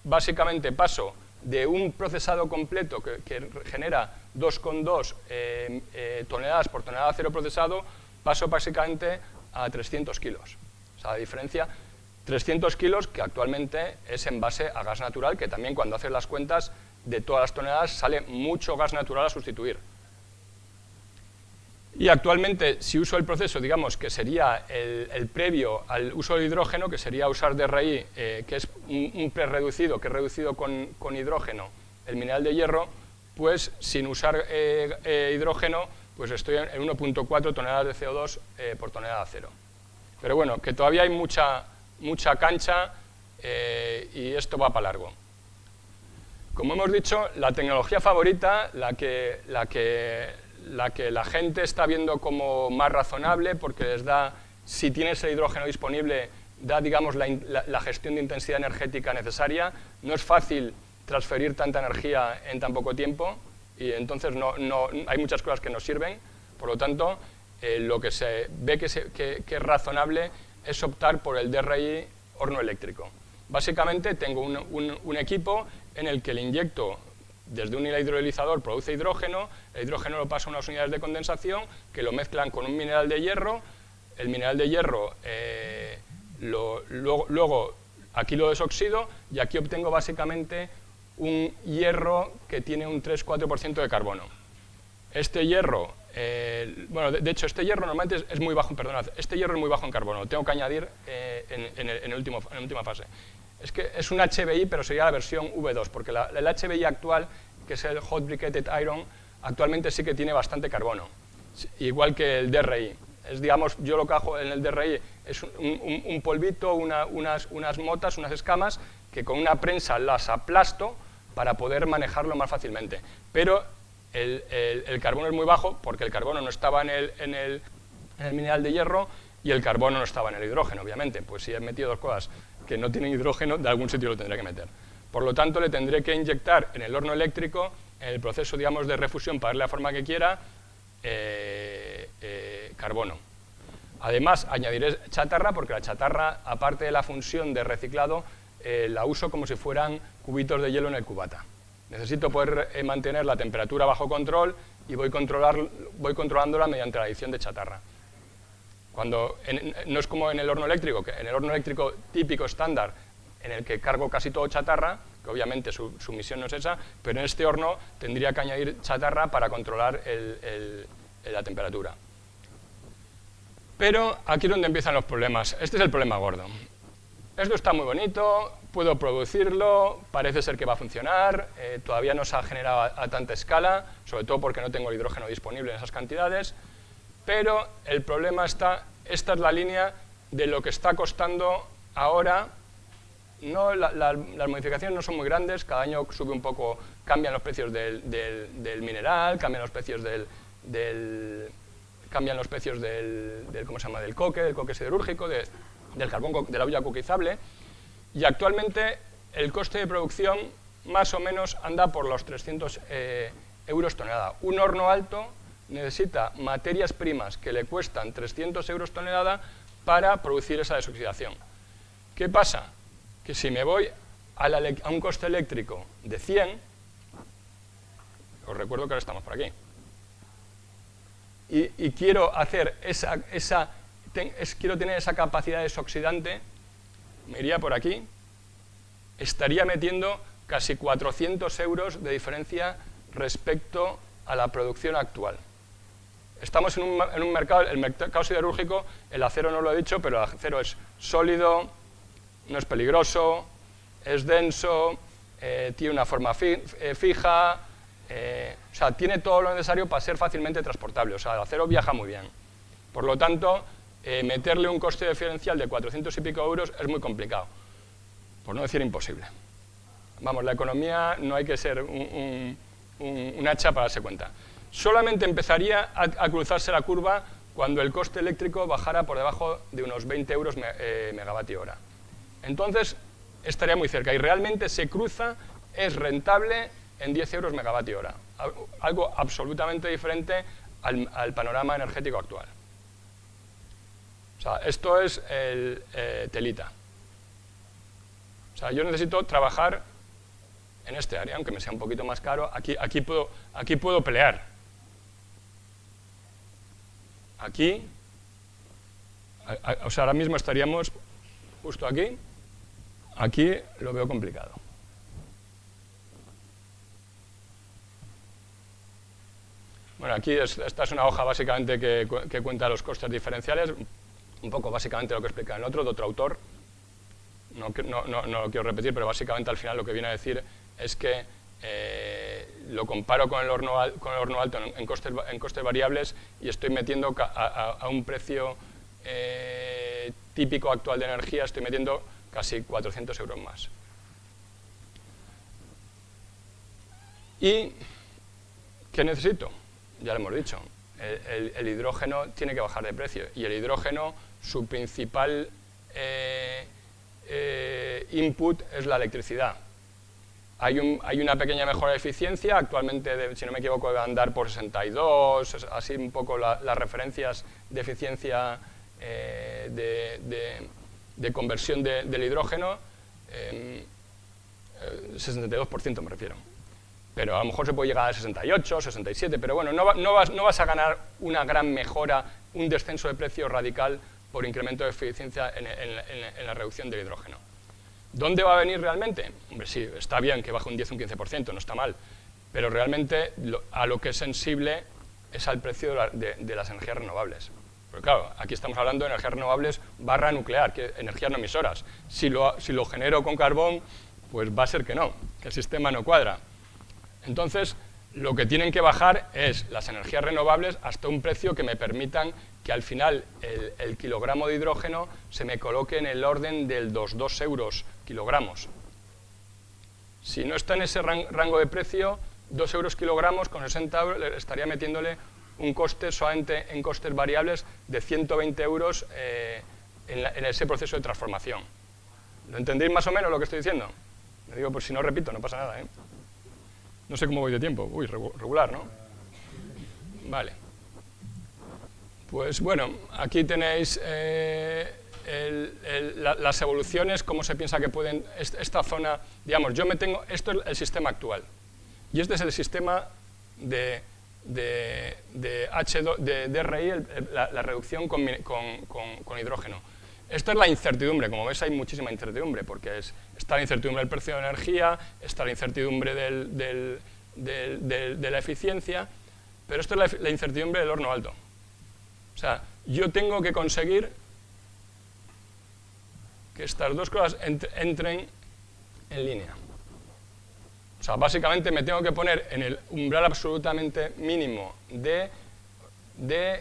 básicamente paso de un procesado completo que genera 2,2 toneladas por tonelada de acero procesado, paso básicamente a 300 kilos. O sea, la diferencia, 300 kilos que actualmente es en base a gas natural, que también cuando haces las cuentas de todas las toneladas sale mucho gas natural a sustituir. Y actualmente, si uso el proceso, digamos, que sería el previo al uso del hidrógeno, que sería usar DRI, que es un prereducido, que es reducido con hidrógeno, el mineral de hierro, pues sin usar hidrógeno, pues estoy en 1,4 toneladas de CO2 por tonelada de acero. Pero bueno, que todavía hay mucha cancha y esto va para largo. Como hemos dicho, la tecnología favorita, la que la gente está viendo como más razonable, porque les da, si tienes el hidrógeno disponible, da, digamos, la gestión de intensidad energética necesaria. No es fácil transferir tanta energía en tan poco tiempo y entonces hay muchas cosas que no sirven. Por lo tanto, lo que se ve que es razonable es optar por el DRI horno eléctrico. Básicamente tengo un equipo en el que le inyecto desde un hidrolisador, produce hidrógeno, el hidrógeno lo pasa a unas unidades de condensación que lo mezclan con un mineral de hierro, el mineral de hierro luego aquí lo desoxido y aquí obtengo básicamente un hierro que tiene un 3-4% de carbono. Este hierro, bueno, de hecho este hierro normalmente es muy bajo, perdonad, este hierro es muy bajo en carbono, lo tengo que añadir en la última fase. Es que es un HBI, pero sería la versión V2, porque el HBI actual, que es el Hot Briquetted Iron, actualmente sí que tiene bastante carbono, igual que el DRI. Es, digamos, yo lo que hago en el DRI es un polvito, unas motas, unas escamas, que con una prensa las aplasto para poder manejarlo más fácilmente. Pero el carbono es muy bajo, porque el carbono no estaba en el mineral de hierro y el carbono no estaba en el hidrógeno, obviamente. Pues si he metido dos cosas que no tienen hidrógeno, de algún sitio lo tendré que meter. Por lo tanto, le tendré que inyectar en el horno eléctrico, en el proceso, digamos, de refusión, para darle la forma que quiera, carbono. Además, añadiré chatarra, porque la chatarra, aparte de la función de reciclado, la uso como si fueran cubitos de hielo en el cubata. Necesito poder mantener la temperatura bajo control y voy controlándola mediante la adición de chatarra. No es como en el horno eléctrico, que en el horno eléctrico típico estándar, en el que cargo casi todo chatarra, que obviamente su misión no es esa, pero en este horno tendría que añadir chatarra para controlar la temperatura. Pero aquí es donde empiezan los problemas. Este es el problema gordo. Esto está muy bonito, puedo producirlo, parece ser que va a funcionar, todavía no se ha generado a tanta escala, sobre todo porque no tengo el hidrógeno disponible en esas cantidades, pero el problema esta es la línea de lo que está costando ahora. No, las modificaciones no son muy grandes, cada año sube un poco, cambian los precios del mineral, cambian los precios ¿cómo se llama?, del coque siderúrgico, del carbón, de la hulla coquizable, y actualmente el coste de producción más o menos anda por los 300 euros tonelada. Un horno alto necesita materias primas que le cuestan 300 euros tonelada para producir esa desoxidación. ¿Qué pasa? Que si me voy a un coste eléctrico de 100, os recuerdo que ahora estamos por aquí, y quiero hacer quiero tener esa capacidad desoxidante, me iría por aquí, estaría metiendo casi 400 euros de diferencia respecto a la producción actual. Estamos en un mercado, el mercado siderúrgico, el acero no lo he dicho, pero el acero es sólido, no es peligroso, es denso, tiene una forma fija, o sea, tiene todo lo necesario para ser fácilmente transportable. O sea, el acero viaja muy bien. Por lo tanto, meterle un coste diferencial de 400 y pico euros es muy complicado, por no decir imposible. Vamos, la economía no hay que ser un hacha para darse cuenta. Solamente empezaría a cruzarse la curva cuando el coste eléctrico bajara por debajo de unos 20 euros megavatio hora. Entonces, estaría muy cerca. Y realmente se cruza, es rentable en 10 euros megavatio hora. Algo absolutamente diferente al panorama energético actual. O sea, esto es el telita. O sea, yo necesito trabajar en este área, aunque me sea un poquito más caro. Aquí puedo pelear. Aquí, o sea, ahora mismo estaríamos justo aquí. Aquí lo veo complicado. Bueno, aquí esta es una hoja básicamente que cuenta los costes diferenciales, un poco básicamente lo que explica en otro, de otro autor. No lo quiero repetir, pero básicamente al final lo que viene a decir es que lo comparo con el horno alto en costes variables y estoy metiendo a un precio típico actual de energía, estoy metiendo casi 400 euros más. ¿Y qué necesito? Ya lo hemos dicho, el hidrógeno tiene que bajar de precio y el hidrógeno, su principal input es la electricidad. Hay una pequeña mejora de eficiencia, actualmente, si no me equivoco, debe andar por 62, así un poco las referencias de eficiencia de conversión del hidrógeno, 62% me refiero. Pero a lo mejor se puede llegar a 68, 67, pero bueno, no vas a ganar una gran mejora, un descenso de precio radical por incremento de eficiencia en la reducción del hidrógeno. ¿Dónde va a venir realmente? Hombre, sí, está bien que baje un 10 o un 15%, no está mal, pero realmente a lo que es sensible es al precio de las energías renovables. Porque claro, aquí estamos hablando de energías renovables barra nuclear, que energías no emisoras. Si lo genero con carbón, pues va a ser que no, que el sistema no cuadra. Entonces, lo que tienen que bajar es las energías renovables hasta un precio que me permitan que al final el kilogramo de hidrógeno se me coloque en el orden de los 2 euros kilogramos. Si no está en ese rango de precio, 2 euros kilogramos con 60 euros estaría metiéndole un coste solamente en costes variables de 120 euros en ese proceso de transformación. ¿Lo entendéis más o menos lo que estoy diciendo? Le digo, pues si no repito, no pasa nada, ¿eh? No sé cómo voy de tiempo. Uy, regular, ¿no? Vale. Pues bueno, aquí tenéis las evoluciones, cómo se piensa que pueden... Esta zona, digamos, esto es el sistema actual. Y este es el sistema de DRI, la reducción con hidrógeno. Esta es la incertidumbre. Como ves, hay muchísima incertidumbre, porque está la incertidumbre del precio de la energía, está la incertidumbre de la eficiencia, pero esto es la incertidumbre del horno alto. O sea, yo tengo que conseguir que estas dos cosas entren en línea. O sea, básicamente me tengo que poner en el umbral absolutamente mínimo de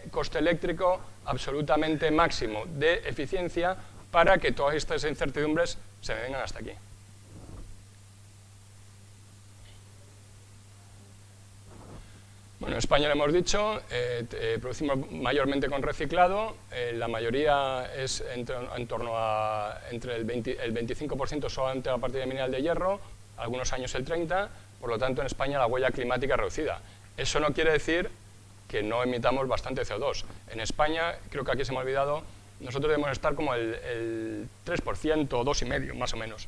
coste eléctrico, absolutamente máximo de eficiencia, para que todas estas incertidumbres se me vengan hasta aquí. Bueno, en España lo hemos dicho, producimos mayormente con reciclado, la mayoría es en torno a entre el 25% solamente a partir de mineral de hierro, algunos años el 30%, por lo tanto en España la huella climática es reducida. Eso no quiere decir que no emitamos bastante CO2. En España, creo que aquí se me ha olvidado, nosotros debemos estar como el 3% o 2,5% más o menos.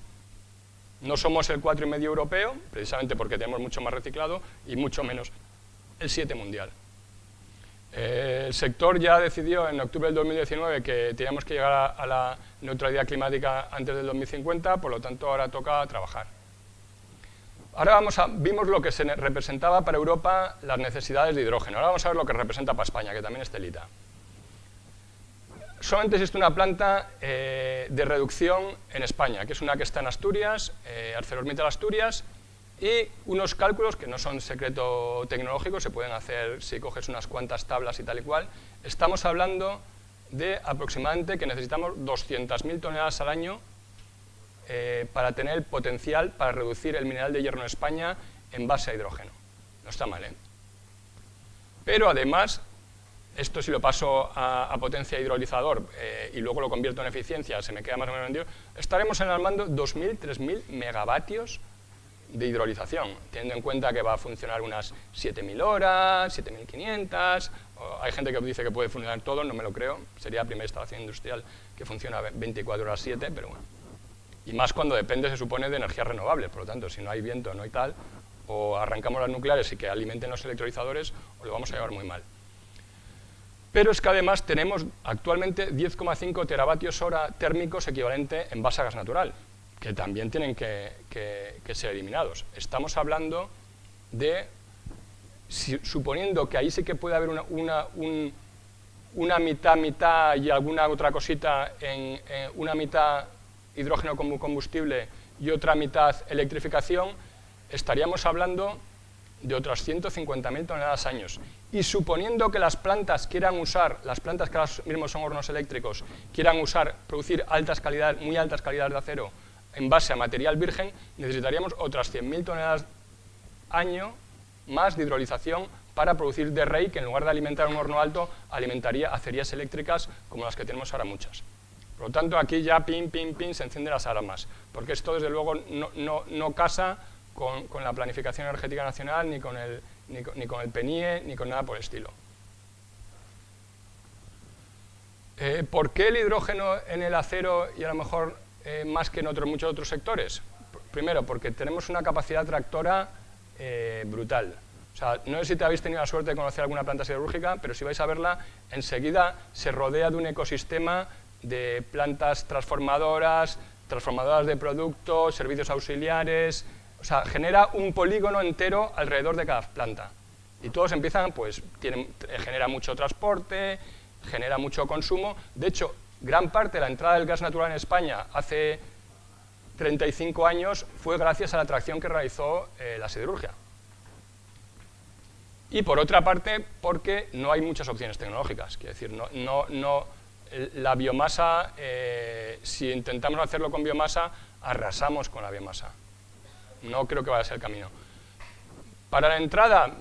No somos el 4,5% europeo, precisamente porque tenemos mucho más reciclado, y mucho menos el 7% mundial. El sector ya decidió en octubre del 2019 que teníamos que llegar a la neutralidad climática antes del 2050, por lo tanto ahora toca trabajar. Ahora vimos lo que se representaba para Europa las necesidades de hidrógeno. Ahora vamos a ver lo que representa para España, que también es telita. Solamente existe una planta de reducción en España, que es una que está en Asturias, ArcelorMittal Asturias, y unos cálculos que no son secreto tecnológico, se pueden hacer si coges unas cuantas tablas y tal y cual. Estamos hablando de aproximadamente que necesitamos 200.000 toneladas al año para tener el potencial para reducir el mineral de hierro en España en base a hidrógeno. No está mal, ¿eh? Pero además esto si lo paso a potencia hidrolizador y luego lo convierto en eficiencia, se me queda más o menos vendido, estaremos enalmando 2.000, 3.000 megavatios de hidrolización, teniendo en cuenta que va a funcionar unas 7.000 horas, 7.500, hay gente que dice que puede funcionar todo, no me lo creo, sería la primera instalación industrial que funciona 24 horas 7, pero bueno. Y más cuando depende, se supone, de energías renovables, por lo tanto, si no hay viento, no hay tal, o arrancamos las nucleares y que alimenten los electrolizadores, o lo vamos a llevar muy mal. Pero es que además tenemos actualmente 10,5 teravatios hora térmicos equivalente en base a gas natural, que también tienen que ser eliminados. Estamos hablando de, suponiendo que ahí sí que puede haber una mitad y alguna otra cosita, una mitad hidrógeno como combustible y otra mitad electrificación, estaríamos hablando de otras 150.000 toneladas años. Y suponiendo que las plantas quieran usar, las plantas que ahora mismo son hornos eléctricos, quieran producir muy altas calidades de acero en base a material virgen, necesitaríamos otras 100.000 toneladas año más de hidrolización para producir DRI, que en lugar de alimentar un horno alto, alimentaría acerías eléctricas como las que tenemos ahora muchas. Por lo tanto, aquí ya pin, pin, pin, se encienden las alarmas, porque esto desde luego no casa con la planificación energética nacional, ni con el PNIE, ni con nada por el estilo. ¿Por qué el hidrógeno en el acero y a lo mejor más que en muchos otros sectores? Primero, porque tenemos una capacidad tractora brutal. O sea, no sé si te habéis tenido la suerte de conocer alguna planta siderúrgica, pero si vais a verla, enseguida se rodea de un ecosistema de plantas transformadoras de productos, servicios auxiliares. O sea, genera un polígono entero alrededor de cada planta. Y todos empiezan, pues, genera mucho transporte, genera mucho consumo. De hecho, gran parte de la entrada del gas natural en España hace 35 años fue gracias a la atracción que realizó la siderurgia. Y por otra parte, porque no hay muchas opciones tecnológicas. Quiero decir, la biomasa, si intentamos hacerlo con biomasa, arrasamos con la biomasa. No creo que vaya a ser el camino. Para la entrada,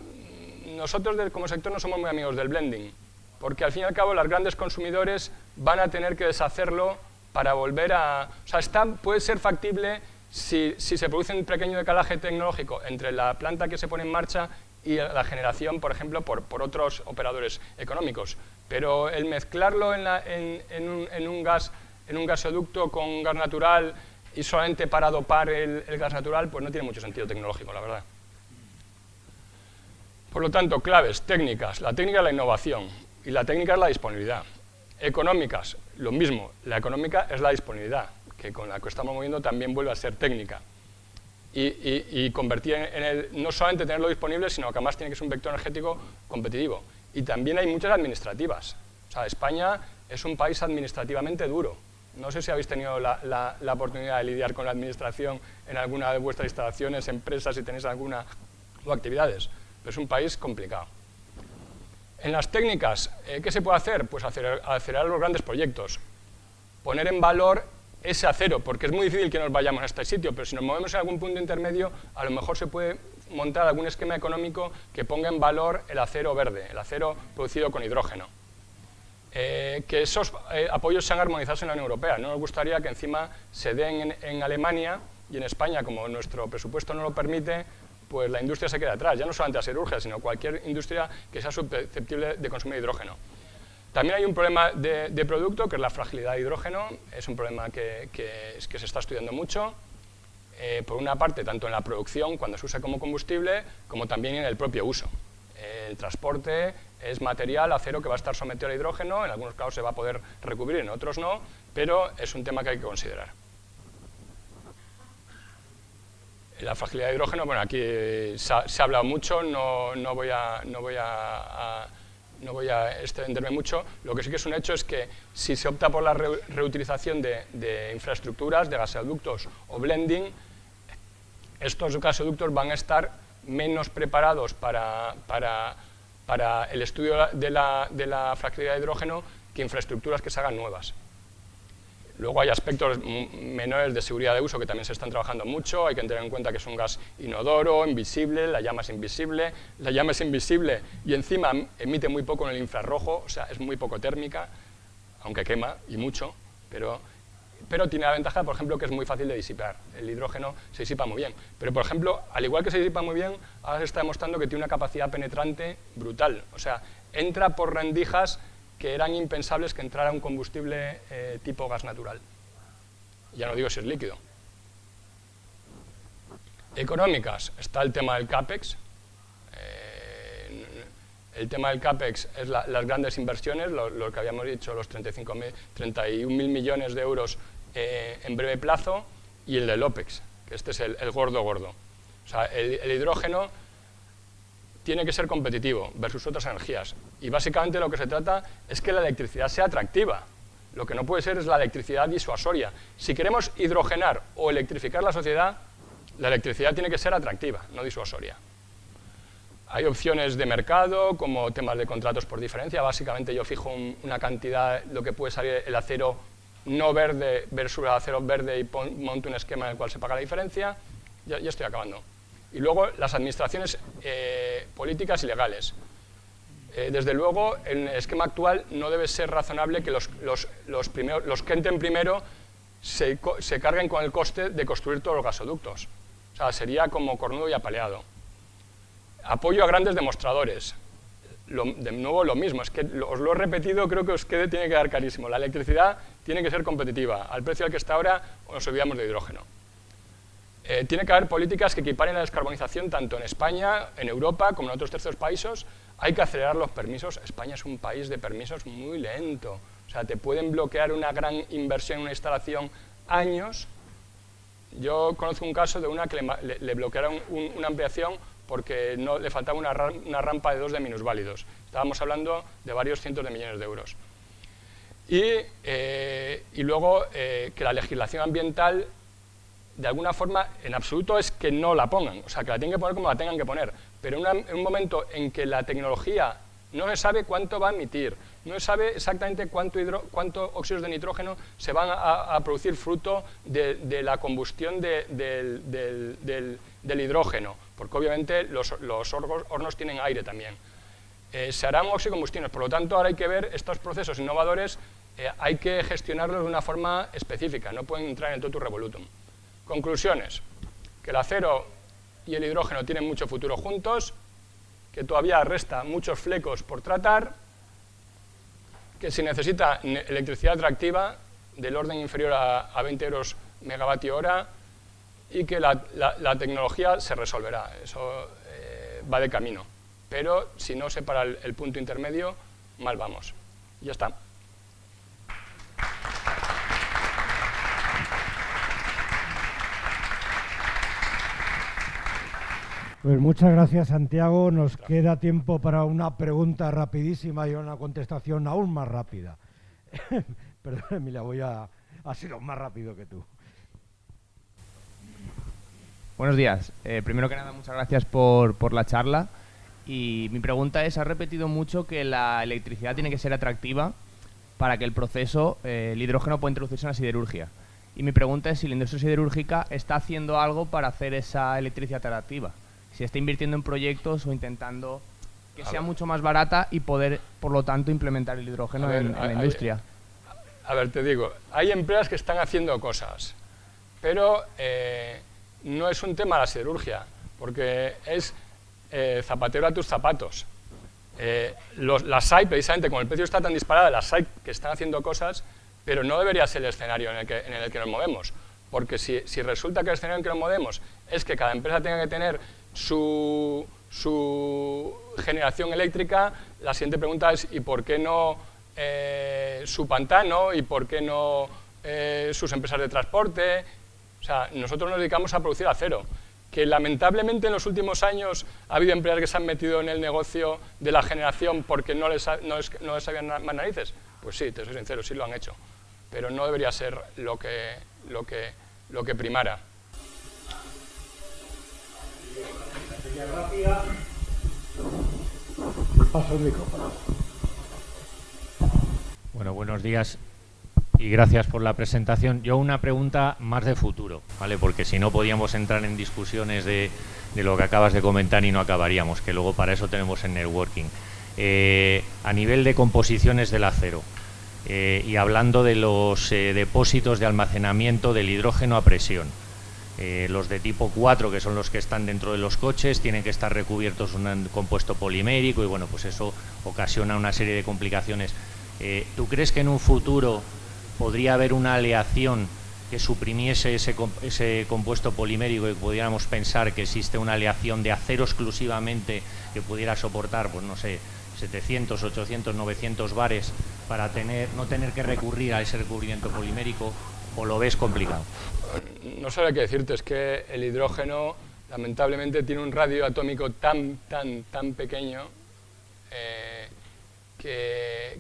nosotros como sector no somos muy amigos del blending, porque al fin y al cabo los grandes consumidores van a tener que deshacerlo para volver a... O sea, puede ser factible si se produce un pequeño decalaje tecnológico entre la planta que se pone en marcha y la generación, por ejemplo, por otros operadores económicos. Pero el mezclarlo en un gasoducto con gas natural y solamente para dopar el gas natural, pues no tiene mucho sentido tecnológico, la verdad. Por lo tanto, claves, técnicas. La técnica es la innovación y la técnica es la disponibilidad. Económicas, lo mismo. La económica es la disponibilidad, que con la que estamos moviendo también vuelve a ser técnica. Y convertir no solamente tenerlo disponible, sino que además tiene que ser un vector energético competitivo. Y también hay muchas administrativas. O sea, España es un país administrativamente duro. No sé si habéis tenido la oportunidad de lidiar con la administración en alguna de vuestras instalaciones, empresas, si tenéis alguna o actividades, pero es un país complicado. En las técnicas, ¿qué se puede hacer? Pues acelerar los grandes proyectos, poner en valor ese acero, porque es muy difícil que nos vayamos a este sitio, pero si nos movemos en algún punto intermedio, a lo mejor se puede montar algún esquema económico que ponga en valor el acero verde, el acero producido con hidrógeno. Que esos apoyos sean armonizados en la Unión Europea. No nos gustaría que encima se den en Alemania y en España, como nuestro presupuesto no lo permite, pues la industria se queda atrás, ya no solamente la siderurgia, sino cualquier industria que sea susceptible de consumir hidrógeno. También hay un problema de producto, que es la fragilidad de hidrógeno, es un problema que se está estudiando mucho, por una parte, tanto en la producción, cuando se usa como combustible, como también en el propio uso. El transporte es material, acero, que va a estar sometido al hidrógeno, en algunos casos se va a poder recubrir, en otros no, pero es un tema que hay que considerar. La fragilidad de hidrógeno, bueno, aquí se ha hablado mucho, no voy a extenderme mucho. Lo que sí que es un hecho es que si se opta por la reutilización de infraestructuras, de gasoductos o blending, estos gasoductos van a estar menos preparados para el estudio de la fragilidad de hidrógeno que infraestructuras que se hagan nuevas. Luego hay aspectos menores de seguridad de uso que también se están trabajando mucho. Hay que tener en cuenta que es un gas inodoro, invisible, la llama es invisible. La llama es invisible y encima emite muy poco en el infrarrojo, o sea, es muy poco térmica, aunque quema y mucho, pero tiene la ventaja, por ejemplo, que es muy fácil de disipar. El hidrógeno se disipa muy bien. Pero, por ejemplo, al igual que se disipa muy bien, ahora se está demostrando que tiene una capacidad penetrante brutal. O sea, entra por rendijas que eran impensables que entrara un combustible tipo gas natural. Ya no digo si es líquido. Económicas, está el tema del CAPEX. El tema del CAPEX es las grandes inversiones, lo que habíamos dicho, los 31.000 millones de euros en breve plazo, y el del OPEX, que este es el gordo. O sea, el hidrógeno tiene que ser competitivo versus otras energías. Y básicamente lo que se trata es que la electricidad sea atractiva. Lo que no puede ser es la electricidad disuasoria. Si queremos hidrogenar o electrificar la sociedad, la electricidad tiene que ser atractiva, no disuasoria. Hay opciones de mercado, como temas de contratos por diferencia. Básicamente yo fijo una cantidad, lo que puede salir el acero no verde versus el acero verde, y monto un esquema en el cual se paga la diferencia. Ya estoy acabando. Y luego las administraciones políticas y legales. Desde luego, en el esquema actual no debe ser razonable que los que entren primero se carguen con el coste de construir todos los gasoductos. O sea, sería como cornudo y apaleado. Apoyo a grandes demostradores. De nuevo lo mismo, es que os lo he repetido, creo que os tiene que quedar clarísimo. La electricidad tiene que ser competitiva. Al precio al que está ahora, nos olvidamos de hidrógeno. Tiene que haber políticas que equiparen la descarbonización tanto en España, en Europa, como en otros terceros países. Hay que acelerar los permisos. España es un país de permisos muy lento. O sea, te pueden bloquear una gran inversión en una instalación años. Yo conozco un caso de una que le bloquearon una ampliación porque no, le faltaba una rampa de 2 de minusválidos. Estábamos hablando de varios cientos de millones de euros. Y luego que la legislación ambiental, de alguna forma, en absoluto es que no la pongan, o sea, que la tienen que poner como la tengan que poner, pero en un momento en que la tecnología no se sabe cuánto va a emitir, no se sabe exactamente cuánto óxidos de nitrógeno se van a producir fruto de la combustión del hidrógeno, porque obviamente los hornos tienen aire también. Se harán oxicombustiones, por lo tanto ahora hay que ver estos procesos innovadores, hay que gestionarlos de una forma específica, no pueden entrar en el totum revolutum. Conclusiones, que el acero y el hidrógeno tienen mucho futuro juntos, que todavía resta muchos flecos por tratar, que se necesita electricidad atractiva del orden inferior a 20 euros megavatio hora y que la tecnología se resolverá, eso va de camino. Pero si no se para el punto intermedio, mal vamos. Ya está. Pues muchas gracias, Santiago. Nos queda tiempo para una pregunta rapidísima y una contestación aún más rápida. Perdón, Emilia, ha sido más rápido que tú. Buenos días. Primero que nada, muchas gracias por la charla. Y mi pregunta es, has repetido mucho que la electricidad tiene que ser atractiva para que el proceso, el hidrógeno, pueda introducirse en la siderurgia. Y mi pregunta es si la industria siderúrgica está haciendo algo para hacer esa electricidad atractiva. Si está invirtiendo en proyectos o intentando que sea mucho más barata y poder, por lo tanto, implementar el hidrógeno en la industria. A ver, te digo, hay empresas que están haciendo cosas, pero no es un tema de la siderurgia, porque es zapatero a tus zapatos. Las SAI, precisamente, como el precio está tan disparado, las SAI que están haciendo cosas, pero no debería ser el escenario en el que nos movemos, porque si resulta que el escenario en el que nos movemos es que cada empresa tenga que tener su generación eléctrica, la siguiente pregunta es ¿y por qué no su pantano? ¿Y por qué no sus empresas de transporte? O sea, nosotros nos dedicamos a producir acero, que lamentablemente en los últimos años ha habido empresas que se han metido en el negocio de la generación porque no les sabían más narices. Pues sí, te soy sincero, sí lo han hecho, pero no debería ser lo que primara. Paso el micrófono. Bueno, buenos días. y gracias por la presentación. Yo una pregunta más de futuro, ¿vale? Porque si no podíamos entrar en discusiones de lo que acabas de comentar y no acabaríamos, que luego para eso tenemos el networking. A nivel de composiciones del acero y hablando de los depósitos de almacenamiento del hidrógeno a presión, los de tipo 4, que son los que están dentro de los coches, tienen que estar recubiertos un compuesto polimérico y bueno, pues eso ocasiona una serie de complicaciones. ¿Tú crees que en un futuro podría haber una aleación que suprimiese ese compuesto polimérico y pudiéramos pensar que existe una aleación de acero exclusivamente que pudiera soportar, pues no sé, 700, 800, 900 bares para no tener que recurrir a ese recubrimiento polimérico, o lo ves complicado? No sabría qué decirte, es que el hidrógeno lamentablemente tiene un radio atómico tan pequeño que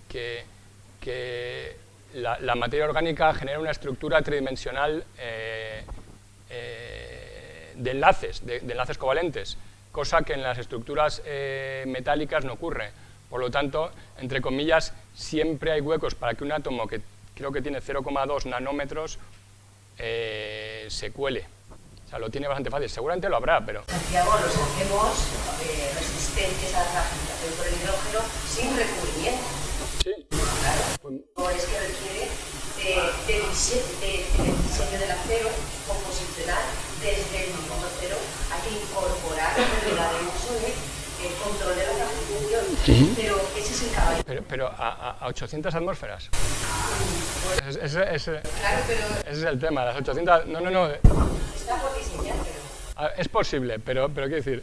la materia orgánica genera una estructura tridimensional de enlaces covalentes, cosa que en las estructuras metálicas no ocurre. Por lo tanto, entre comillas, siempre hay huecos para que un átomo que creo que tiene 0,2 nanómetros se cuele. O sea, lo tiene bastante fácil. Seguramente lo habrá, pero... Santiago, los hacemos resistentes a la fragmentación por el hidrógeno sin recubrimiento. Sí. Claro. No es que requiere de diseño del acero composicional desde el minuto cero. Hay que incorporar la regla de uso de control de la fragmentación. Pero ese es el caballo. Pero a 800 atmósferas. Claro, pero... Ese es el tema, las 800... No. Está por diseñar, pero... Es posible, pero quiero decir...